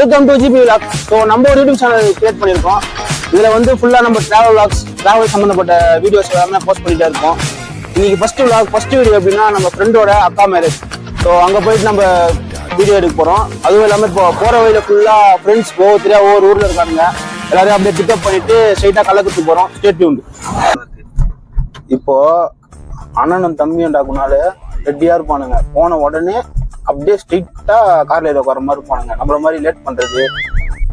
Welcome to GB vlogs. So நம்ம ஒரு YouTube channel create பண்ணியிருக்கோம். இதில் வந்து ஃபுல்லாக நம்ம டிராவல் விலாக்ஸ், டிராவல் சம்மந்தப்பட்ட வீடியோஸ் எல்லாமே போஸ்ட் பண்ணிட்டே இருக்கோம். இன்னைக்கு ஃபர்ஸ்ட் வீடியோ எப்படின்னா நம்ம ஃப்ரெண்டோட அக்கா மேரேஜ். ஸோ அங்கே போயிட்டு நம்ம வீடியோ எடுக்க போகிறோம். அதுவும் இல்லாமல் இப்போ போகிற வழியில் ஃபுல்லாக ஃப்ரெண்ட்ஸ் ஒவ்வொரு ஊரில் இருக்கானுங்க. எல்லாரையும் அப்படியே பிக்கப் பண்ணிட்டு ஸ்ட்ரைட்டாக கள்ளக்குறிச்சி போகிறோம். Stay tuned. இப்போ அண்ணனும் தம்பியும் டாக்குனால ரெட்டியாக இருப்பானுங்க. போன உடனே அப்படியே ஸ்ட்ரிக்டா கார்ல ஏதோ வர மாதிரி இருப்பானுங்க. நம்மள மாதிரி லேட் பண்றது,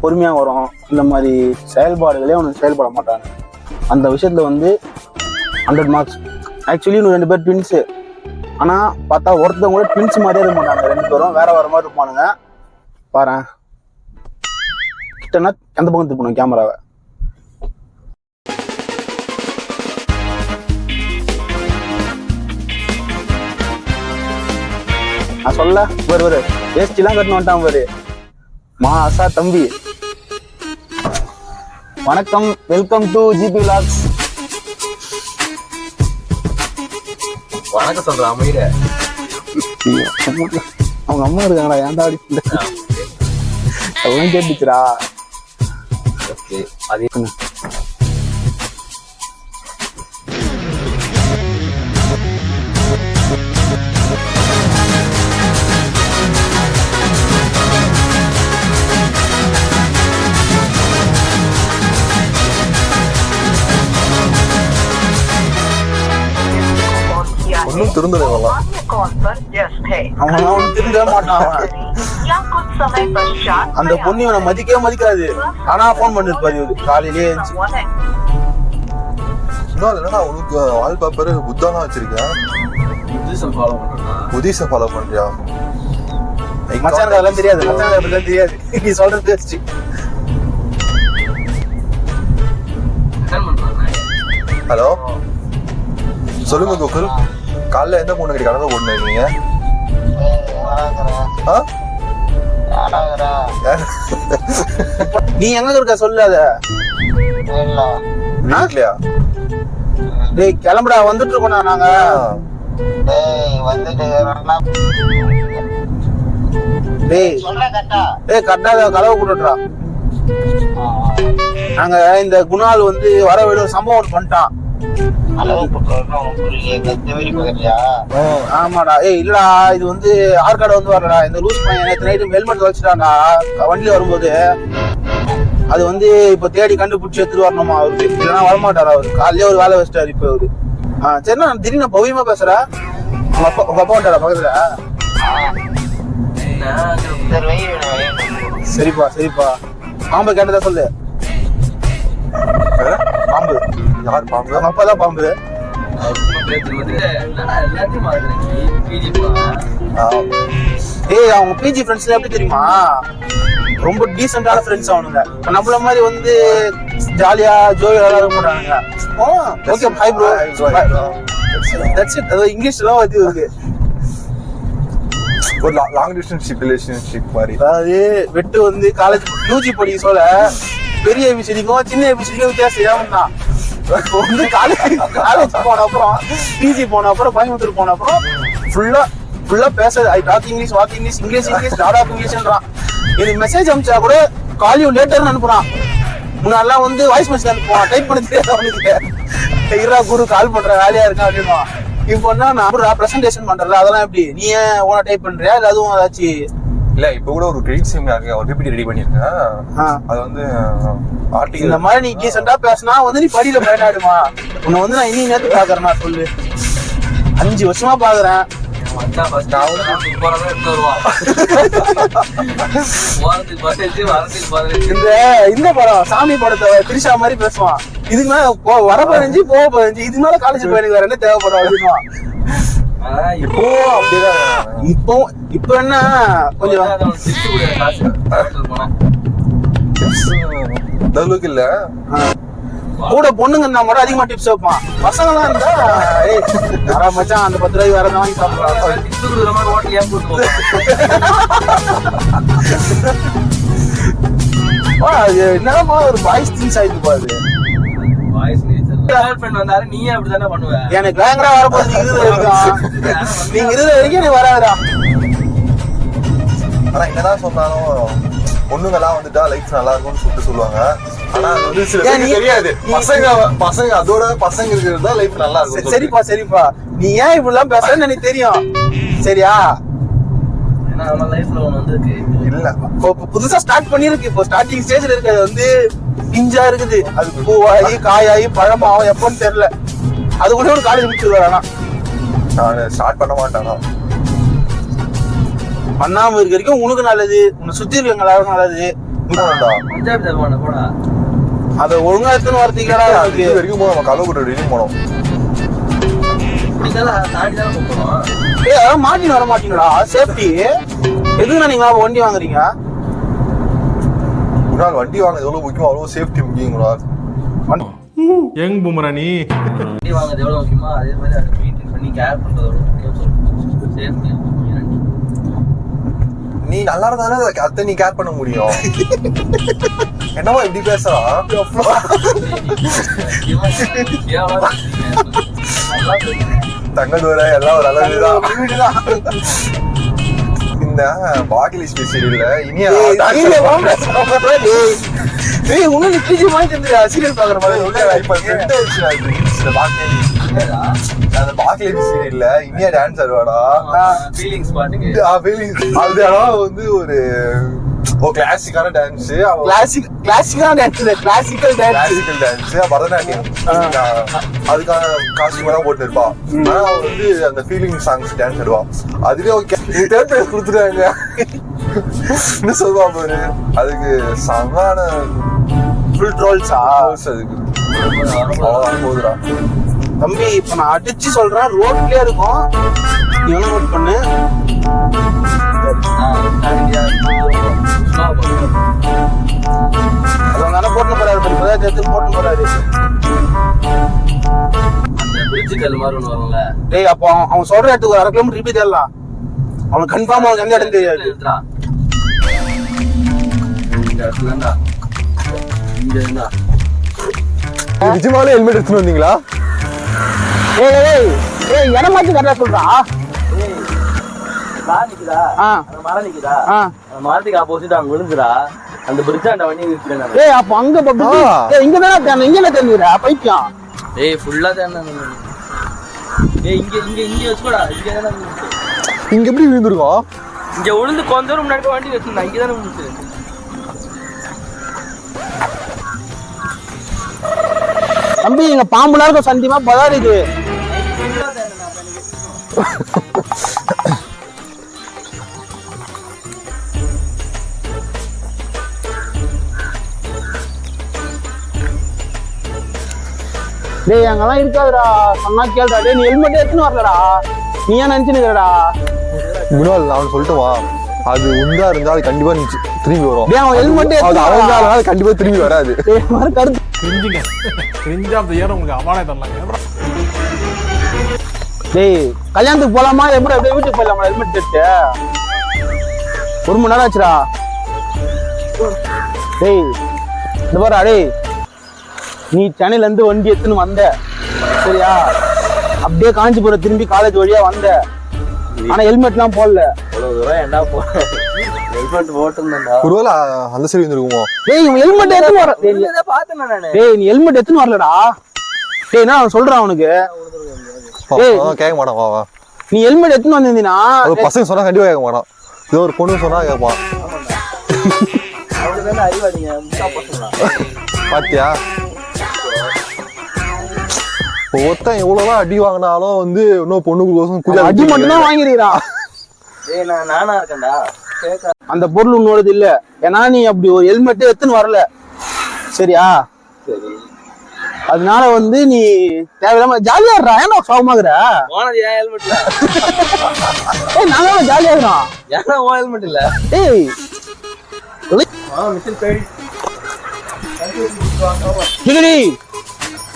பொறுமையா வரும், இந்த மாதிரி செயல்பாடுகளே அவனுக்கு செயல்பட மாட்டாங்க. அந்த விஷயத்துல வந்து 100 மார்க்ஸ். ஆக்சுவலி இன்னும் 2 பேர் ட்வின்ஸு. ஆனா பார்த்தா ஒருத்தவங்க கூட ட்வின்ஸ் மாதிரியே இருக்க மாட்டாங்க. 2 பேரும் வேற மாதிரி இருப்பானுங்க. பாரு கிட்டனா எந்த பக்கம் திருப்பணும் கேமராவை. நான் சொல்ல வருவாரு வேஸ்டிலாம் கட்டணும் வந்துட்டான் பாரு. மாசா தம்பி. வணக்கம், வெல்கம் டு ஜிபி விலாக்ஸ். வணக்கம் சொல்ற அமையில அவங்க அம்மா இருக்காங்களா? ஏன்டா அப்படி எல்லாம் கேட்டுச்சுரா. அது ஒன்னும் திருந்தவே அந்த பொண்ணு இவனை மதிக்கவே மதிக்காது. ஆனா போன் பண்ணிருப்பாரு காலையிலே. என்னடா உனக்கு வால்பேப்பர் புத்தாலாம் வச்சிருக்கேன். புதிச ஃபாலோ பண்றியா? மச்சான் அதெல்லாம் தெரியாது. மச்சான் அதெல்லாம் தெரியாது. நீ சொல்றது ஹலோ சொல்லுங்க கோகுல். காலைல எந்த பொண்ணு கிட்ட கலந்து போட்டுருக்கீங்க? நீ எங்க இருக்க சொல்லு. அத இல்லையா? டேய் கிளம்புடா, வந்துட்டு இருக்கோம் நாங்க. டேய் கட்டாத கலவை கூட்டுறா. நாங்க இந்த குணால் வந்து வர வேண்டிய சம்பவம் ஒன்று பண்ணிட்டான். ஆமாடா. இல்லடா, இது வந்து ஆற்காடு வந்து வரடா. இந்த லூஸ் பையன் நேற்று நைட்டு ஹெல்மெட் வச்சுட்டான்டா வண்டியில வரும்போது. அது வந்து இப்ப தேடி கண்டுபிடிச்சு எடுத்துட்டு வரணுமா அவருக்கு. இல்லைன்னா வரமாட்டாரா அவரு. காலையிலே ஒரு வேலை வச்சிட்டாரு இப்ப அவரு. சரிண்ணா, திடீர்னு பவியமா பேசுற. உங்க அப்பா வந்துட்டாரா பக்கத்துல? சரிப்பா சரிப்பா. பாம்பு கேட்டதா சொல்லு. பாம்பு யார் பாம்பு? அவங்க அப்பாதான் பாம்பு. ஏய் அவங்க பிஜி ஃப்ரெண்ட்ஸ் எப்படி தெரியுமா? ரொம்ப டீசென்டான ஃப்ரெண்ட்ஸ் அவனுங்க. நம்மள மாதிரி வந்து ஜாலியா ஜோவியா இருக்க மாட்டானுங்க. Okay hi bro, that's it. அது இங்கிலீஷ்லாம் வந்து இருக்கு. ஒரு லாங் டிஸ்டன்ஸ் ரிலேஷன்ஷிப் மாதிரி. அதாவது வெட்டு வந்து காலேஜ் யூஜி படிக்க சொல்ல பெரிய ஏபிசிடிக்கும் சின்ன ஏபிசிடிக்கும் வித்தியாசம் தான். வந்து காலேஜ் போன அப்புறம், பிஜி போன அப்புறம், கோயம்புத்தூர் போன அப்புறம் ஃபுல்லா பேச I talk English, walk English, English lot of இங்கிலீஷ்ன்றான். எனக்கு மெசேஜ் அனுப்பிச்சா கூட கால் யூ லேட்டர்னு அனுப்புறான். முன்னாடிலாம் வந்து வாய்ஸ் மெசேஜ் அனுப்புவான். டைப் பண்ண தெரியாது அவனுக்கு. இரா குரு கால் பண்ற வேலையா இருக்கா அப்படின்னா. இப்போ என்ன நான் பிரசன்டேஷன் பண்றல, அதெல்லாம் எப்படி நீ ஏன் ஓனா டைப் பண்றியா? இல்ல அதுவும் ஏதாச்சும் இல்ல? இப்ப கூட ஒரு கிரெடிட் சிம் ஒரு பிபிடி ரெடி பண்ணிருக்கேன். அது வந்து ஆர்டிகல் இந்த மாதிரி நீ டீசெண்டா பேசினா வந்து நீ படியில பயனாடுமா? உன்னை வந்து நான் இனி நேரத்து பாக்குறேன்னா சொல்லு. 5 வருஷமா பாக்குறேன். இந்த படம் சாமி படத்தை திரிஷா மாதிரி பேசுவான். இதுக்கு மேல வர 15 போக 15 இதுக்கு மேல காலேஜ் பையனுக்கு வேற என்ன தேவைப்படும் அப்படின்னா. இப்போ அப்படிதான். இப்போ என்ன கொஞ்சம் அளவுக்கு இல்ல. கூட பொண்ணுங்க இருந்தா மட்டும் அதிகமா டிப்ஸ் வைப்பான். பசங்க எல்லாம் இருந்தா யாரா மச்சான் அந்த 10 ரூபாய்க்கு வேற வாங்கி சாப்பிடலாம். என்னமா ஒரு பாய்ஸ் திங்ஸ் ஆயிட்டு பாரு. எனக்கு வேங்கடா வரப்போது. நீங்க இருந்த வரைக்கும் எனக்கு வராதுடா. ஆனா என்னதான் சொன்னாலும் பொண்ணுங்கெல்லாம் வந்துட்டா லைஃப் நல்லா இருக்கும்னு சொல்லிட்டு சொல்லுவாங்க. ஆனா அது வந்து சில ஏன் பேருக்கு தெரியாது. பசங்க அதோட பசங்க இருக்கிறது தான் லைஃப் நல்லா இருக்கும். சரிப்பா நீ ஏன் இப்படிலாம் பேசுறன்னு எனக்கு தெரியும். சரியா? நம்ம லைஃப்ல ஒண்ணு வந்திருக்கு. இல்ல இப்போ புதுசா ஸ்டார்ட் பண்ணிருக்கு. இப்போ ஸ்டார்டிங் ஸ்டேஜ்ல இருக்கு. அது வந்து பிஞ்சா இருக்குது. அது பூவாயி காயாயி பழமாவும் எப்போன்னு தெரியல. அது கூட ஒரு காலேஜ் முடிச்சிருவாரு. ஆனா நான் ஸ்டார்ட் பண்ண மாட்டானா பண்ணாம இருக்க வரைக்கும் உனக்கு நல்லது, உன்னை சுத்தி இருக்கவங்க எல்லாருக்கும் நல்லது. பஞ்சாப் தருவான போடா. அதை ஒழுங்கா எடுத்துன்னு வரதுக்கடா இது வரைக்கும் நம்ம கள்ளக்குடி வரைக்கும் போனோம். இப்படிதான் தாண்டி தான் போறோம். அதெல்லாம் மாட்டின்னு வர மாட்டீங்களா? சேஃப்டி எதுக்குண்ணா நீங்க வண்டி வாங்குறீங்க? ஒரு நாள் வண்டி வாங்க எவ்வளவு முக்கியம், அவ்வளவு சேஃப்டி முக்கியங்களா? யங் பூமராணி வண்டி வாங்குறது எவ்வளவு முக்கியமா அதே மாதிரி அதை மெயின்டைன் பண்ணி கேர் பண்றது எவ்வளவு முக்கியம். சேஃப்டி நீ நல்லா இருந்தாலே அத்தை நீ கேர் பண்ண முடியும். என்னவா இப்படி பேசலாம்? தங்கதோர எல்லாம் ஒரு அளவுதான். இந்த பாகிலி ஸ்பெஷல் இனியா சீரியல் பாக்குற அந்த பாக்கிலே சீரியல்ல இனியா டான்ஸ் ஆடுவாடா. ஃபீலிங்ஸ் பாட்டுக்கு அது வந்து ஒரு கிளாசிக்கான டான்ஸ். கிளாசிக்கல் டான்ஸ் பரதநாட்டியம் அதுக்கான காஸ்டியூம் எல்லாம் போட்டு இருப்பா. ஆனா அவ வந்து அந்த ஃபீலிங் சாங்ஸ் டான்ஸ் ஆடுவா. அதுலயே கொடுத்துட்டாங்க. என்ன சொல்லுவா பாரு, அதுக்கு சமான ஃபுல் ட்ரோல்ஸா அதுக்கு அவ்வளவுதான் போகுதுடா. தம்பி இப்ப நான் அடிச்சு சொல்றேன், ரோட்லயே இருக்கும். நீ வேணா நோட் பண்ணு. அது போட்டு போறாரு, போட்டு போறாரு. டேய் அப்போ அவன் சொல்ற இடத்துக்கு ஒரு 1/2 கிலோமீட்டர் திருப்பி தேடலாம். அவனுக்கு கன்ஃபார்ம் அவனுக்கு எந்த இடம் தெரியாது. நிஜமாலே ஹெல்மெட் எடுத்துட்டு வந்தீங்களா? இடம் மாத்தி கரெக்டா சொல்றா. மரத்துக்கு ஆப்போசிட் அங்க விழுந்துடா. அந்த பிரிட்ஜாண்ட வண்டி நிறுத்திட்டேன். ஏய் அப்ப அங்க இங்க தான இங்க என்ன தெரியுற பைத்தியம். ஏய் ஃபுல்லா தேன. ஏய் இங்க வெச்சுடா. இங்க தான இங்க எப்படி விழுந்துருக்கோம்? இங்க விழுந்து கொஞ்ச நேரம் முன்னாடி வண்டி வெச்சிருந்தா. இங்க தான விழுந்து. தம்பி இங்க பாம்புல இருக்க சந்தியமா பதாரிது. டேய் அங்கெல்லாம் இருக்காதுடா. சொன்னா கேளுடா. டேய் நீ ஹெல்மெட் எடுத்துன்னு வரலடா. நீ ஏன் நினைச்சுனுக்கிறடா? முன்னாள் அவன் சொல்லிட்டுவா, அது உண்டா இருந்தா அது கண்டிப்பா திரும்பி வரும். டேய் அவன் ஹெல்மெட் அவங்க கண்டிப்பா திரும்பி வராது. கருத்து கிரிஞ்சுங்க. கிரிஞ்சா அந்த ஏற உங்களுக்கு அவார்டே தரலாங்க. டேய் கல்யாணத்துக்கு போலாமா? எப்படி அப்படியே வீட்டுக்கு போயிடலாமா? ஹெல்மெட் எடுத்து 1 மணி நேரம் ஆச்சுடா. டேய் இந்த பாரு. டேய் நீ சென்னையில இருந்து வண்டி எடுத்துன்னு வந்த சரியா? அப்படியே காஞ்சிபுரம் திரும்பி காலேஜ் வழியா வந்த. ஆனா ஹெல்மெட்லாம் போடல. அவ்வளவு தூரம் என்ன போ ஹெல்மெட் போட்டுருந்தா ஒருவேளை அந்த சைடு வந்துருக்குமோ? டேய் இவன் ஹெல்மெட் எடுத்துன்னு வர. பார்த்தேன் நானு. டேய் நீ ஹெல்மெட் எடுத்துன்னு வரலடா. டேய் என்ன அவன் சொல்றான் அவனுக்கு? கேட்க மாட்டான். வா நீ ஹெல்மெட் எடுத்துன்னு வந்திருந்தீனா பசங்க சொன்னா கண்டிப்பா கேட்க மாட்டான். ஏதோ ஒரு பொண்ணு சொன்னா கேட்பான். அவங்க அறிவாடிங்க முட்டா பசங்களா பாத்தியா? ஒருத்தன் எவ்வளவுதான் அடி வாங்கினாலும் வந்து இன்னும் பொண்ணுக்கு அடி மட்டும் தான் வாங்கிருக்கா. ஏய் நானா இருக்கேன்டா. அந்த பொருள் உன்னோடது இல்ல. ஏன்னா நீ அப்படி ஒரு ஹெல்மெட் எடுத்துன்னு வரல சரியா? சரி அதனால வந்து நீ தேவையில்லாம ஜாலியா இருடா. ஏன்னா சோகமாக்குற போனது ஏன் ஹெல்மெட்ல? ஏய் நாங்க ஜாலியா இருக்கிறோம். ஏன்னா ஓ ஹெல்மெட் இல்ல. ஏய் மிஷின் பேடி டிகிரி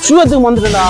ஷூ எடுத்துக்கு வந்துட்டா.